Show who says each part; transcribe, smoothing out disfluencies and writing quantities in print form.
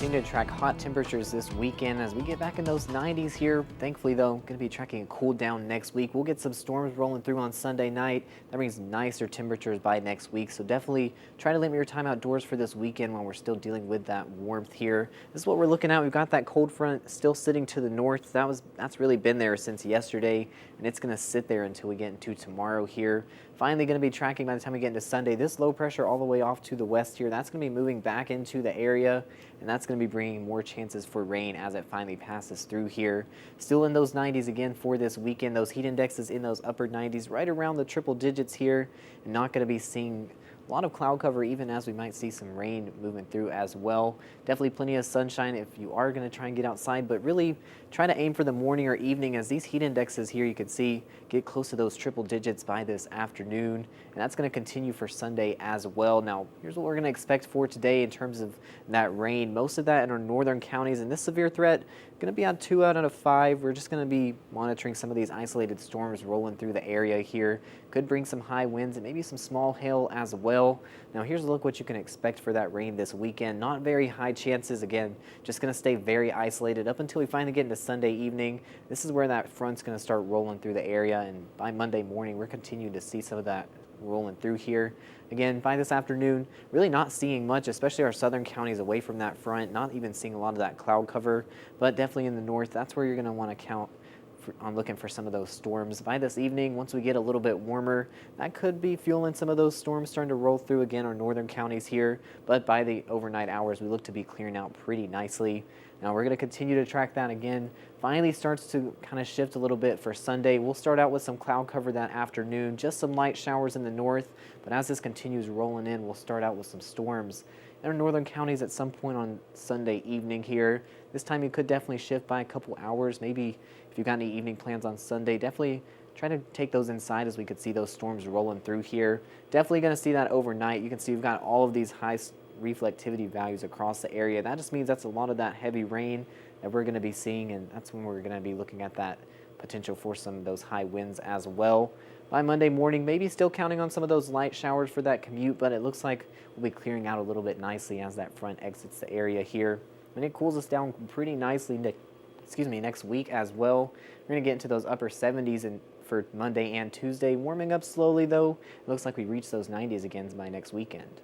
Speaker 1: continue to track hot temperatures this weekend as we get back in those 90s here. Thankfully, though, going to be tracking a cool down next week. We'll get some storms rolling through on Sunday night. That brings nicer temperatures by next week. So definitely try to limit your time outdoors for this weekend while we're still dealing with that warmth here. This is what we're looking at. We've got that cold front still sitting to the north. That's really been there since yesterday, and it's going to sit there until we get into tomorrow here. Finally going to be tracking by the time we get into Sunday. This low pressure all the way off to the west here, that's going to be moving back into the area, and that's going to be bringing more chances for rain as it finally passes through here. Still in those 90s again for this weekend. Those heat indexes in those upper 90s, right around the triple digits here, and not going to be seeing a lot of cloud cover even as we might see some rain moving through as well. Definitely plenty of sunshine if you are going to try and get outside, but really try to aim for the morning or evening as these heat indexes here you can see get close to those triple digits by this afternoon, and that's going to continue for Sunday as well. Now here's what we're going to expect for today in terms of that rain. Most of that in our northern counties, and this severe threat going to be on 2 out of 5. We're just going to be monitoring some of these isolated storms rolling through the area here. Could bring some high winds and maybe some small hail as well. Now here's a look what you can expect for that rain this weekend. Not very high chances. Again, just going to stay very isolated up until we finally get into Sunday evening. This is where that front's going to start rolling through the area, and by Monday morning we're continuing to see some of that rolling through here. Again, by this afternoon, really not seeing much, especially our southern counties away from that front, not even seeing a lot of that cloud cover, but definitely in the north, that's where you're going to want to count on looking for some of those storms. By this evening, once we get a little bit warmer, that could be fueling some of those storms starting to roll through again our northern counties here, but by the overnight hours, we look to be clearing out pretty nicely. Now we're going to continue to track that again. Finally starts to kind of shift a little bit for Sunday. We'll start out with some cloud cover that afternoon, just some light showers in the north, but as this continues rolling in, we'll start out with some storms in our northern counties at some point on Sunday evening here. This time you could definitely shift by a couple hours. Maybe if you've got any evening plans on Sunday, definitely try to take those inside as we could see those storms rolling through here. Definitely going to see that overnight. You can see we've got all of these high reflectivity values across the area. That just means that's a lot of that heavy rain that we're going to be seeing, and that's when we're going to be looking at that potential for some of those high winds as well. By Monday morning, maybe still counting on some of those light showers for that commute, but it looks like we'll be clearing out a little bit nicely as that front exits the area here. And it cools us down pretty nicely next week as well. We're going to get into those upper 70s and for Monday and Tuesday, warming up slowly though. It looks like we reach those 90s again by next weekend.